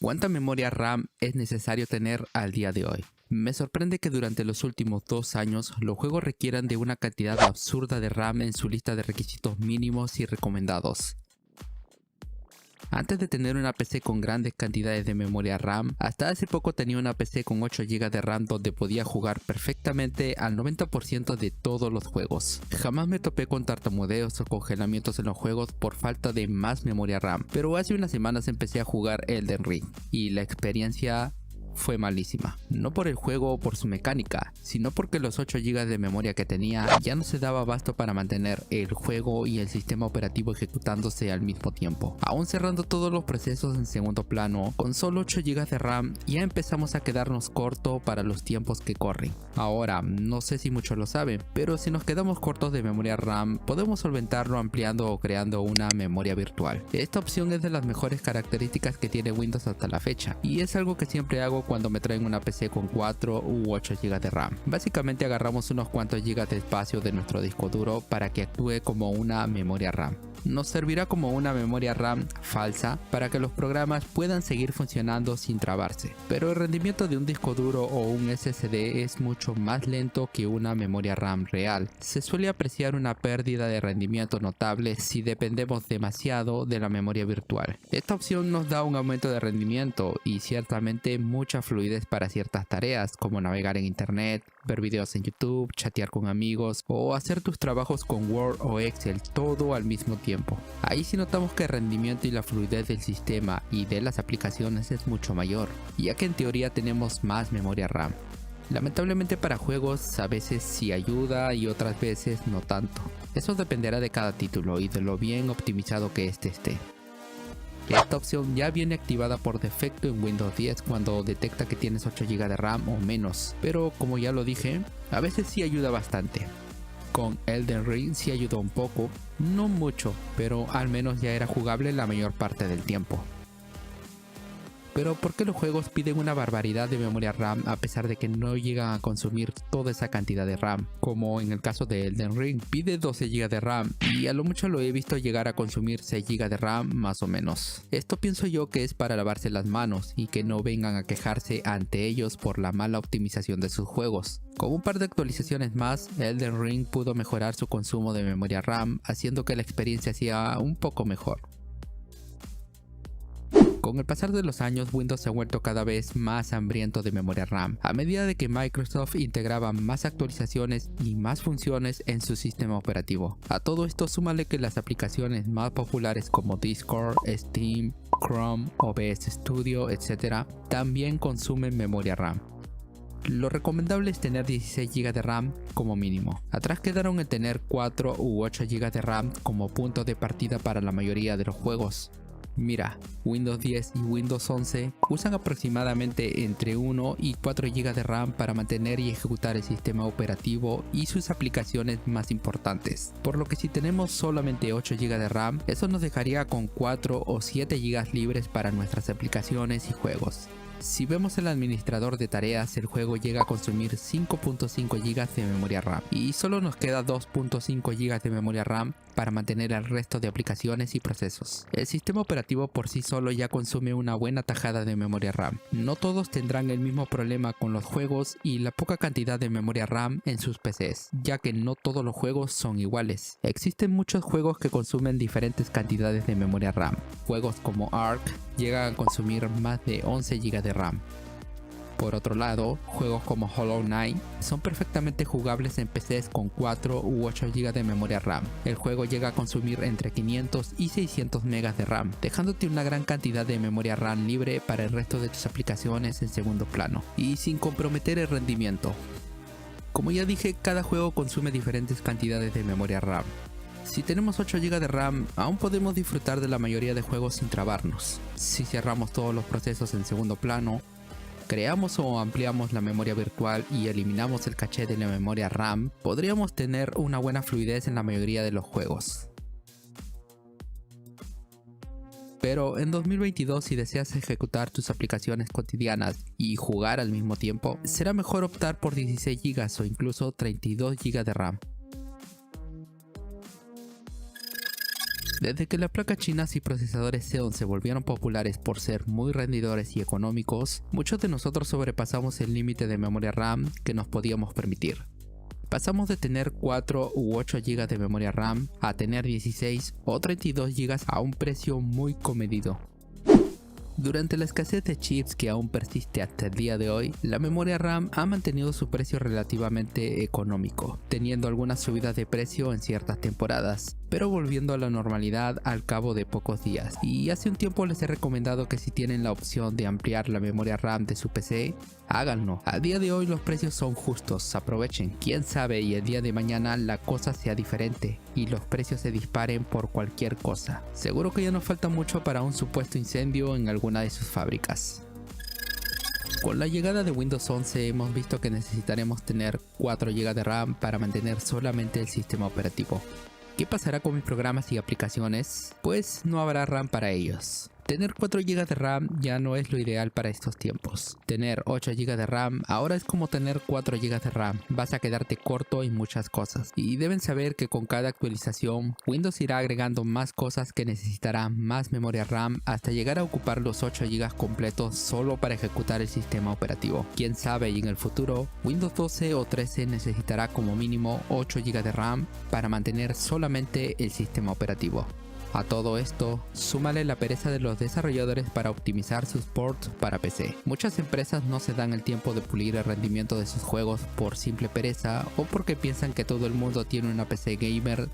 ¿Cuánta memoria RAM es necesario tener al día de hoy? Me sorprende que durante los últimos 2 años los juegos requieran de una cantidad absurda de RAM en su lista de requisitos mínimos y recomendados. Antes de tener una PC con grandes cantidades de memoria RAM, hasta hace poco tenía una PC con 8 GB de RAM donde podía jugar perfectamente al 90% de todos los juegos. Jamás me topé con tartamudeos o congelamientos en los juegos por falta de más memoria RAM, pero hace unas semanas empecé a jugar Elden Ring y la experiencia fue malísima. No por el juego o por su mecánica, sino porque los 8 GB de memoria que tenía ya no se daba abasto para mantener el juego y el sistema operativo ejecutándose al mismo tiempo. Aún cerrando todos los procesos en segundo plano, con solo 8 GB de RAM ya empezamos a quedarnos corto para los tiempos que corren. Ahora, no sé si muchos lo saben, pero si nos quedamos cortos de memoria RAM, podemos solventarlo ampliando o creando una memoria virtual. Esta opción es de las mejores características que tiene Windows hasta la fecha, y es algo que siempre hago cuando me traen una PC con 4 u 8 GB de RAM. Básicamente agarramos unos cuantos gigas de espacio de nuestro disco duro para que actúe como una memoria RAM. Nos servirá como una memoria RAM falsa para que los programas puedan seguir funcionando sin trabarse. Pero el rendimiento de un disco duro o un SSD es mucho más lento que una memoria RAM real. Se suele apreciar una pérdida de rendimiento notable si dependemos demasiado de la memoria virtual. Esta opción nos da un aumento de rendimiento y ciertamente mucha fluidez para ciertas tareas como navegar en internet, ver videos en YouTube, chatear con amigos o hacer tus trabajos con Word o Excel todo al mismo tiempo. Ahí sí notamos que el rendimiento y la fluidez del sistema y de las aplicaciones es mucho mayor, ya que en teoría tenemos más memoria RAM. Lamentablemente para juegos a veces sí ayuda y otras veces no tanto. Eso dependerá de cada título y de lo bien optimizado que este esté. Esta opción ya viene activada por defecto en Windows 10 cuando detecta que tienes 8 GB de RAM o menos, pero como ya lo dije, a veces sí ayuda bastante. Con Elden Ring sí ayudó un poco, no mucho, pero al menos ya era jugable la mayor parte del tiempo. Pero ¿por qué los juegos piden una barbaridad de memoria RAM a pesar de que no llegan a consumir toda esa cantidad de RAM? Como en el caso de Elden Ring, pide 12 GB de RAM y a lo mucho lo he visto llegar a consumir 6 GB de RAM más o menos. Esto pienso yo que es para lavarse las manos y que no vengan a quejarse ante ellos por la mala optimización de sus juegos. Con un par de actualizaciones más, Elden Ring pudo mejorar su consumo de memoria RAM, haciendo que la experiencia sea un poco mejor. Con el pasar de los años, Windows se ha vuelto cada vez más hambriento de memoria RAM, a medida de que Microsoft integraba más actualizaciones y más funciones en su sistema operativo. A todo esto súmale que las aplicaciones más populares como Discord, Steam, Chrome, OBS Studio, etc. también consumen memoria RAM. Lo recomendable es tener 16 GB de RAM como mínimo. Atrás quedaron el tener 4 u 8 GB de RAM como punto de partida para la mayoría de los juegos. Mira, Windows 10 y Windows 11 usan aproximadamente entre 1 y 4 GB de RAM para mantener y ejecutar el sistema operativo y sus aplicaciones más importantes. Por lo que si tenemos solamente 8 GB de RAM, eso nos dejaría con 4 o 7 GB libres para nuestras aplicaciones y juegos. Si vemos el administrador de tareas, el juego llega a consumir 5.5 GB de memoria RAM y solo nos queda 2.5 GB de memoria RAM para mantener el resto de aplicaciones y procesos. El sistema operativo por sí solo ya consume una buena tajada de memoria RAM. No todos tendrán el mismo problema con los juegos y la poca cantidad de memoria RAM en sus PCs, ya que no todos los juegos son iguales. Existen muchos juegos que consumen diferentes cantidades de memoria RAM. Juegos como Ark llegan a consumir más de 11 GB de RAM. Por otro lado, juegos como Hollow Knight son perfectamente jugables en PCs con 4 u 8 GB de memoria RAM. El juego llega a consumir entre 500 y 600 MB de RAM, dejándote una gran cantidad de memoria RAM libre para el resto de tus aplicaciones en segundo plano, y sin comprometer el rendimiento. Como ya dije, cada juego consume diferentes cantidades de memoria RAM. Si tenemos 8 GB de RAM, aún podemos disfrutar de la mayoría de juegos sin trabarnos. Si cerramos todos los procesos en segundo plano, creamos o ampliamos la memoria virtual y eliminamos el caché de la memoria RAM, podríamos tener una buena fluidez en la mayoría de los juegos. Pero en 2022, si deseas ejecutar tus aplicaciones cotidianas y jugar al mismo tiempo, será mejor optar por 16 GB o incluso 32 GB de RAM. Desde que las placas chinas y procesadores Xeon se volvieron populares por ser muy rendidores y económicos, muchos de nosotros sobrepasamos el límite de memoria RAM que nos podíamos permitir. Pasamos de tener 4 u 8 GB de memoria RAM a tener 16 o 32 GB a un precio muy comedido. Durante la escasez de chips que aún persiste hasta el día de hoy, la memoria RAM ha mantenido su precio relativamente económico, teniendo algunas subidas de precio en ciertas temporadas, pero volviendo a la normalidad al cabo de pocos días. Y hace un tiempo les he recomendado que si tienen la opción de ampliar la memoria RAM de su PC, háganlo. A día de hoy los precios son justos, aprovechen. Quién sabe y el día de mañana la cosa sea diferente y los precios se disparen por cualquier cosa. Seguro que ya no falta mucho para un supuesto incendio en alguna de sus fábricas. Con la llegada de Windows 11 hemos visto que necesitaremos tener 4 GB de RAM para mantener solamente el sistema operativo. ¿Qué pasará con mis programas y aplicaciones? Pues no habrá RAM para ellos. Tener 4 GB de RAM ya no es lo ideal para estos tiempos. Tener 8 GB de RAM ahora es como tener 4 GB de RAM. Vas a quedarte corto en muchas cosas. Y deben saber que con cada actualización, Windows irá agregando más cosas que necesitarán más memoria RAM hasta llegar a ocupar los 8 GB completos solo para ejecutar el sistema operativo. Quién sabe, y en el futuro, Windows 12 o 13 necesitará como mínimo 8 GB de RAM para mantener solamente el sistema operativo. A todo esto, súmale la pereza de los desarrolladores para optimizar sus ports para PC. Muchas empresas no se dan el tiempo de pulir el rendimiento de sus juegos por simple pereza o porque piensan que todo el mundo tiene una PC gamer